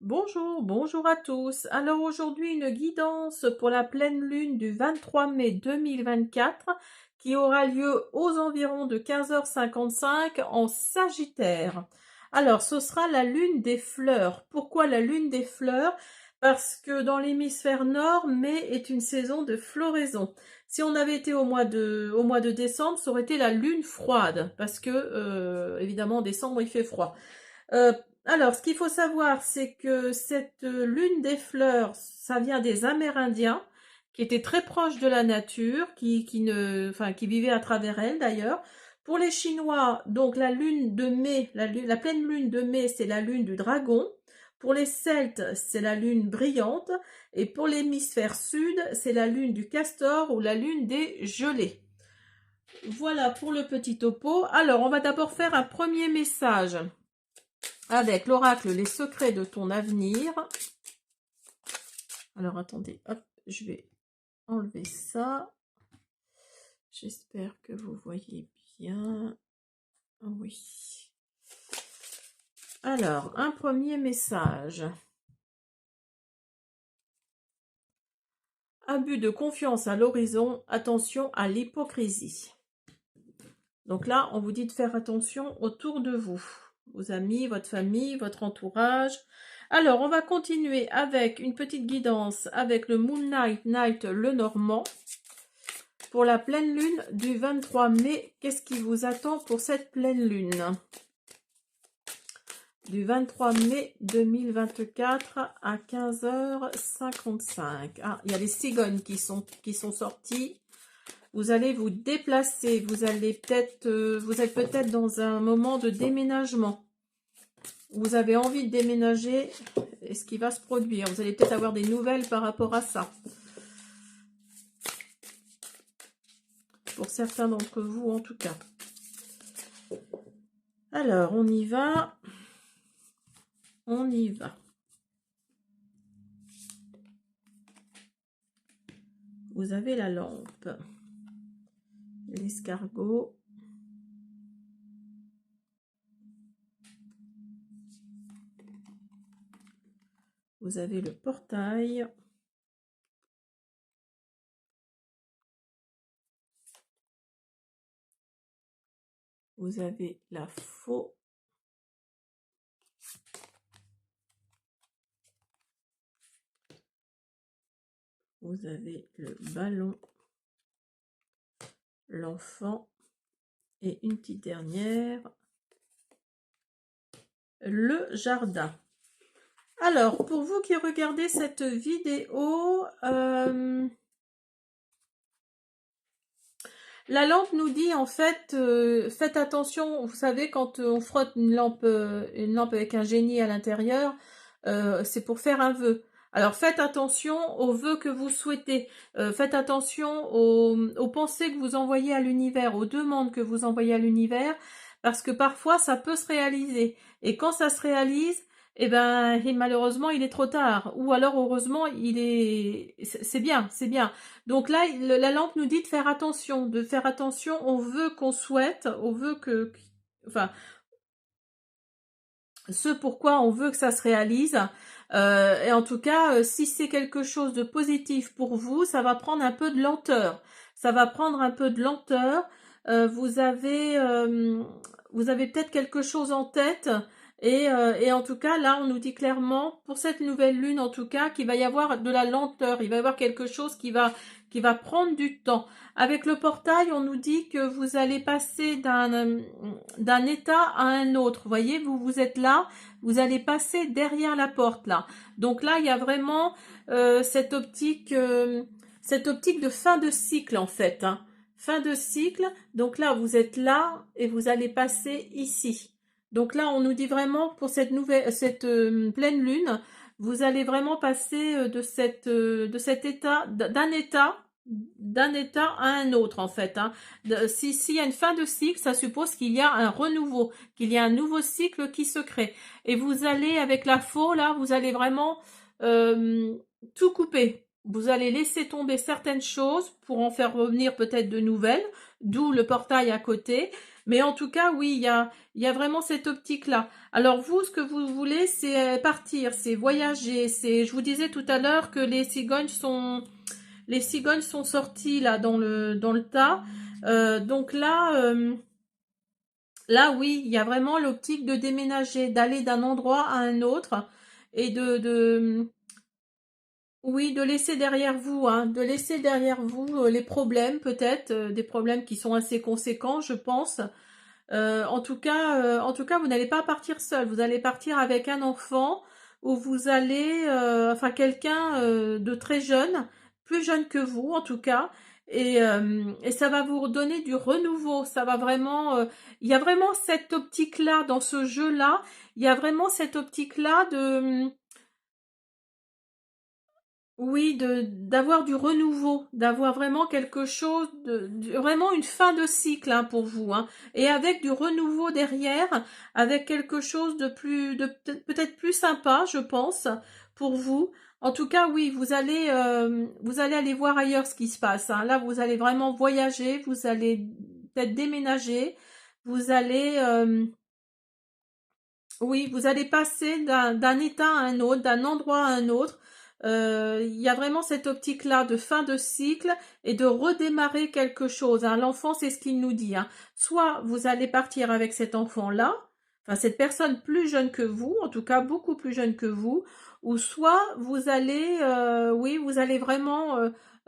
Bonjour, bonjour à tous. Alors aujourd'hui, une guidance pour la pleine lune du 23 mai 2024 qui aura lieu aux environs de 15h55 en Sagittaire. Alors, ce sera la lune des fleurs. Pourquoi la lune des fleurs? Parce que dans l'hémisphère nord, mai est une saison de floraison. Si on avait été au mois de décembre, ça aurait été la lune froide, parce que évidemment en décembre il fait froid. Euh, alors, ce qu'il faut savoir, c'est que cette lune des fleurs, ça vient des Amérindiens, qui étaient très proches de la nature, qui vivaient à travers elle d'ailleurs. Pour les Chinois, donc la lune de mai, la pleine lune de mai, c'est la lune du dragon. Pour les Celtes, c'est la lune brillante. Et pour l'hémisphère sud, c'est la lune du castor ou la lune des gelées. Voilà pour le petit topo. Alors, on va d'abord faire un premier message avec l'oracle Les secrets de ton avenir. Alors attendez, hop, je vais enlever ça. J'espère que vous voyez bien. Oui. Alors, un premier message. Abus de confiance à l'horizon, attention à l'hypocrisie. Donc là, on vous dit de faire attention autour de vous. Vos amis, votre famille, votre entourage. Alors, on va continuer avec une petite guidance avec le Moonlight Night Lenormand. Pour la pleine lune du 23 mai, qu'est-ce qui vous attend pour cette pleine lune? Du 23 mai 2024 à 15h55. Ah, il y a les cigognes qui sont sorties. Vous allez vous déplacer. Vous êtes peut-être dans un moment de déménagement. Vous avez envie de déménager et ce qui va se produire. Vous allez peut-être avoir des nouvelles par rapport à ça. Pour certains d'entre vous, en tout cas. Alors, on y va. On y va. Vous avez la lampe. L'escargot. Vous avez le portail. Vous avez la faux. Vous avez le ballon. L'enfant. Et une petite dernière. Le jardin. Alors, pour vous qui regardez cette vidéo, la lampe nous dit en fait, faites attention, vous savez, quand on frotte une lampe avec un génie à l'intérieur, c'est pour faire un vœu. Alors faites attention aux vœux que vous souhaitez, faites attention aux pensées que vous envoyez à l'univers, aux demandes que vous envoyez à l'univers, parce que parfois ça peut se réaliser. Et quand ça se réalise, eh ben, et malheureusement il est trop tard. Ou alors heureusement c'est bien, c'est bien. Donc là, la lampe nous dit de faire attention aux vœux qu'on souhaite, aux vœux enfin, ce pourquoi on veut que ça se réalise. Et en tout cas, si c'est quelque chose de positif pour vous, ça va prendre un peu de lenteur. Ça va prendre un peu de lenteur. Vous avez peut-être quelque chose en tête. Et en tout cas, là, on nous dit clairement, pour cette nouvelle lune, en tout cas, qu'il va y avoir de la lenteur. Il va y avoir quelque chose qui va prendre du temps. Avec le portail, on nous dit que vous allez passer d'un état à un autre. Vous voyez, vous êtes là, vous allez passer derrière la porte là. Donc là, il y a vraiment cette optique de fin de cycle en fait. Hein. Fin de cycle. Donc là, vous êtes là et vous allez passer ici. Donc là, on nous dit vraiment pour cette pleine lune, vous allez vraiment passer de cet état, d'un état à un autre en fait. Hein. S'il y a une fin de cycle, ça suppose qu'il y a un renouveau, qu'il y a un nouveau cycle qui se crée. Et vous allez avec la faux là, vous allez vraiment tout couper. Vous allez laisser tomber certaines choses pour en faire revenir peut-être de nouvelles, d'où le portail à côté. Mais en tout cas, oui, il y a vraiment cette optique-là. Alors vous, ce que vous voulez, c'est partir, c'est voyager. C'est, je vous disais tout à l'heure que les cigognes sont sorties là dans le tas. Donc là, là, oui, il y a vraiment l'optique de déménager, d'aller d'un endroit à un autre et oui, de laisser derrière vous, hein, de laisser derrière vous les problèmes peut-être, des problèmes qui sont assez conséquents, je pense. En tout cas, vous n'allez pas partir seul. Vous allez partir avec un enfant où vous allez, enfin quelqu'un de très jeune, plus jeune que vous en tout cas, et ça va vous donner du renouveau. Ça va vraiment, il y a vraiment cette optique-là dans ce jeu-là. Il y a vraiment cette optique-là de oui, de d'avoir du renouveau, d'avoir vraiment quelque chose vraiment une fin de cycle hein, pour vous, hein, et avec du renouveau derrière, avec quelque chose de plus, de peut-être plus sympa, je pense, pour vous. En tout cas, oui, vous allez aller voir ailleurs ce qui se passe. Hein. Là, vous allez vraiment voyager, vous allez peut-être déménager, vous allez, oui, vous allez passer d'un état à un autre, d'un endroit à un autre. Il y a vraiment cette optique-là de fin de cycle et de redémarrer quelque chose. Hein. L'enfant, c'est ce qu'il nous dit. Hein. Soit vous allez partir avec cet enfant-là, enfin cette personne plus jeune que vous, en tout cas beaucoup plus jeune que vous, ou soit vous allez, oui, vous allez vraiment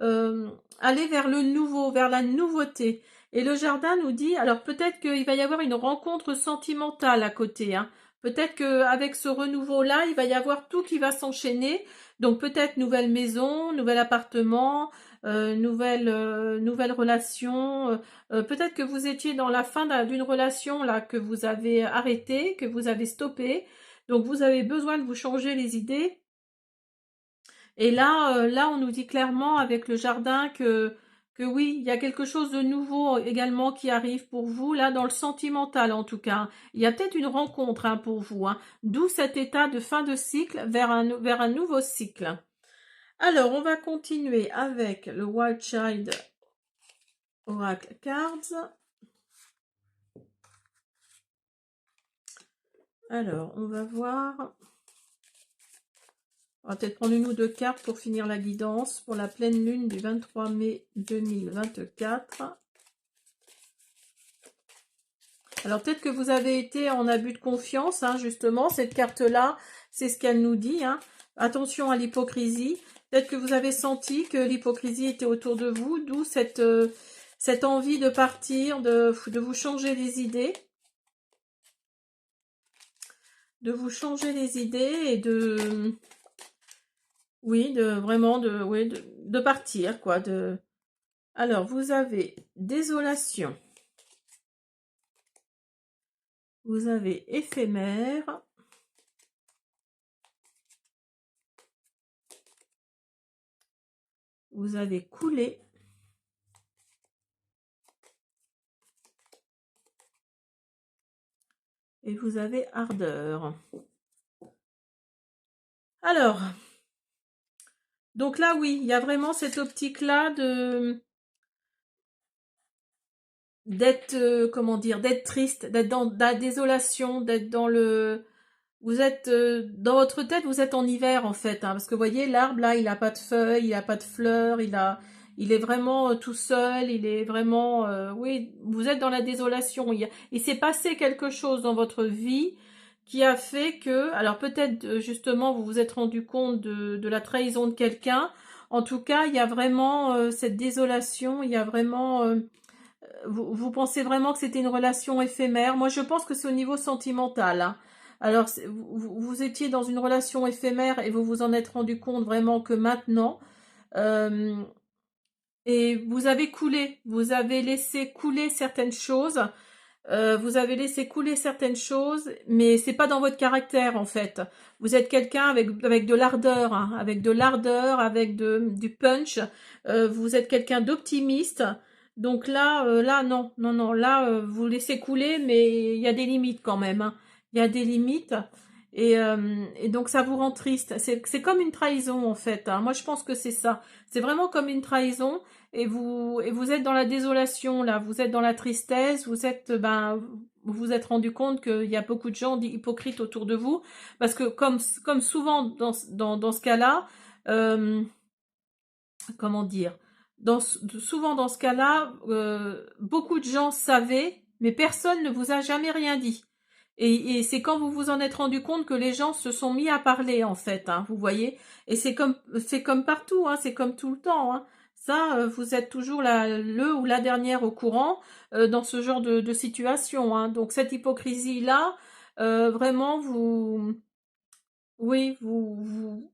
euh, aller vers le nouveau, vers la nouveauté. Et le jardin nous dit, alors peut-être qu'il va y avoir une rencontre sentimentale à côté, hein. Peut-être qu'avec ce renouveau-là, il va y avoir tout qui va s'enchaîner. Donc peut-être nouvelle maison, nouvel appartement, nouvelle relation. Peut-être que vous étiez dans la fin d'une relation là que vous avez arrêtée, que vous avez stoppée. Donc vous avez besoin de vous changer les idées. Et là, là, on nous dit clairement avec le jardin que oui, il y a quelque chose de nouveau également qui arrive pour vous, là, dans le sentimental en tout cas. Il y a peut-être une rencontre hein, pour vous, hein, d'où cet état de fin de cycle vers un nouveau cycle. Alors, on va continuer avec le Wild Child Oracle Cards. Alors, on va voir. On va peut-être prendre une ou deux cartes pour finir la guidance pour la pleine lune du 23 mai 2024. Alors peut-être que vous avez été en abus de confiance, hein, justement, cette carte-là, c'est ce qu'elle nous dit. Hein. Attention à l'hypocrisie. Peut-être que vous avez senti que l'hypocrisie était autour de vous, d'où cette envie de partir, de vous changer les idées. De vous changer les idées et de... Oui, de vraiment oui, de partir, quoi. Alors, vous avez désolation. Vous avez éphémère. Vous avez coulé. Et vous avez ardeur. Alors, donc là, oui, il y a vraiment cette optique-là d'être, comment dire, d'être triste, d'être dans la désolation, d'être dans le... Vous êtes, dans votre tête, vous êtes en hiver, en fait, hein, parce que vous voyez, l'arbre, là, il n'a pas de feuilles, il n'a pas de fleurs, il est vraiment tout seul, il est vraiment... oui, vous êtes dans la désolation. Il s'est passé quelque chose dans votre vie qui a fait que... Alors peut-être, justement, vous vous êtes rendu compte de la trahison de quelqu'un. En tout cas, il y a vraiment cette désolation, il y a vraiment... vous pensez vraiment que c'était une relation éphémère? Moi, je pense que c'est au niveau sentimental. Hein. Alors, vous étiez dans une relation éphémère et vous vous en êtes rendu compte vraiment que maintenant. Euh, et vous avez coulé, vous avez laissé couler certaines choses. Vous avez laissé couler certaines choses, mais c'est pas dans votre caractère en fait. Vous êtes quelqu'un avec de l'ardeur, hein, avec de l'ardeur, avec du punch. Vous êtes quelqu'un d'optimiste. Donc là, là non, non, là vous laissez couler, mais il y a des limites quand même. Hein. Il y a des limites Et donc ça vous rend triste. C'est comme une trahison en fait, hein. Moi je pense que c'est ça. C'est vraiment comme une trahison et vous êtes dans la désolation là, vous êtes dans la tristesse, vous vous êtes rendu compte qu'il y a beaucoup de gens hypocrites autour de vous parce que comme souvent dans ce cas-là, euh, comment dire, souvent dans ce cas-là, beaucoup de gens savaient, mais personne ne vous a jamais rien dit. Et c'est quand vous vous en êtes rendu compte que les gens se sont mis à parler, en fait, hein, vous voyez. Et c'est comme partout, hein, c'est comme tout le temps, hein. Ça, vous êtes toujours le ou la dernière au courant dans ce genre de situation, hein. Donc cette hypocrisie-là, vraiment, oui, vous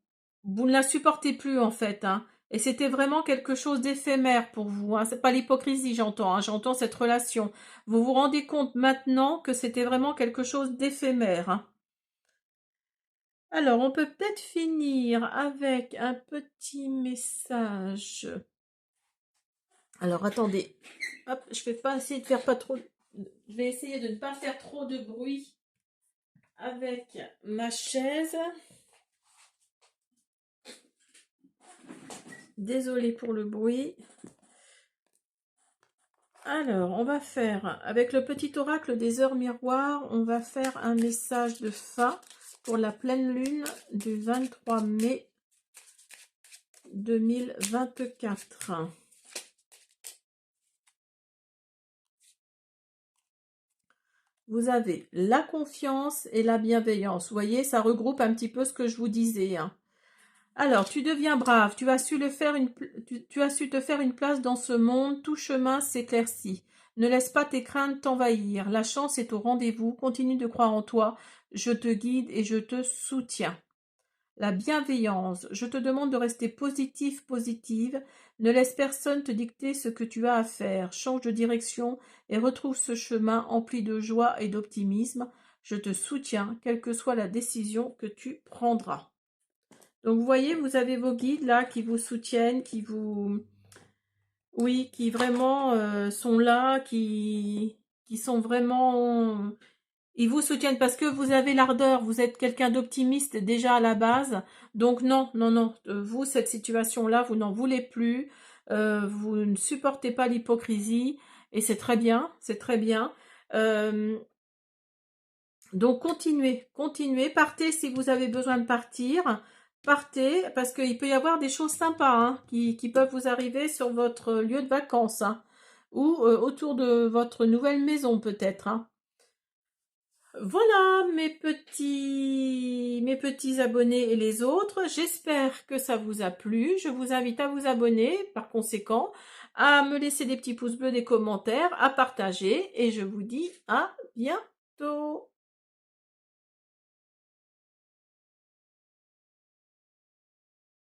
ne la supportez plus en fait, hein. Et c'était vraiment quelque chose d'éphémère pour vous, hein. C'est pas l'hypocrisie, j'entends, hein. J'entends cette relation. Vous vous rendez compte maintenant que c'était vraiment quelque chose d'éphémère, hein. Alors, on peut peut-être finir avec un petit message. Alors, attendez. Hop, je vais pas essayer de faire pas trop. Je vais essayer de ne pas faire trop de bruit avec ma chaise. Désolée pour le bruit. Alors, on va faire, avec le petit oracle des heures miroirs, on va faire un message de fin pour la pleine lune du 23 mai 2024. Vous avez la confiance et la bienveillance. Vous voyez, ça regroupe un petit peu ce que je vous disais, hein. Alors, tu deviens brave, tu as su tu as su te faire une place dans ce monde, tout chemin s'éclaircit. Ne laisse pas tes craintes t'envahir, la chance est au rendez-vous, continue de croire en toi, je te guide et je te soutiens. La bienveillance, je te demande de rester positive, ne laisse personne te dicter ce que tu as à faire, change de direction et retrouve ce chemin empli de joie et d'optimisme. Je te soutiens, quelle que soit la décision que tu prendras. Donc vous voyez, vous avez vos guides là qui vous soutiennent, oui, qui vraiment sont là, qui sont vraiment, ils vous soutiennent parce que vous avez l'ardeur, vous êtes quelqu'un d'optimiste déjà à la base. Donc non, non, non, vous cette situation-là, vous n'en voulez plus, vous ne supportez pas l'hypocrisie et c'est très bien, c'est très bien. Euh, donc continuez, partez si vous avez besoin de partir, partez parce qu'il peut y avoir des choses sympas, hein, qui peuvent vous arriver sur votre lieu de vacances, hein, ou autour de votre nouvelle maison peut-être, hein. Voilà mes petits abonnés et les autres, j'espère que ça vous a plu, je vous invite à vous abonner par conséquent, à me laisser des petits pouces bleus, des commentaires, à partager et je vous dis à bientôt.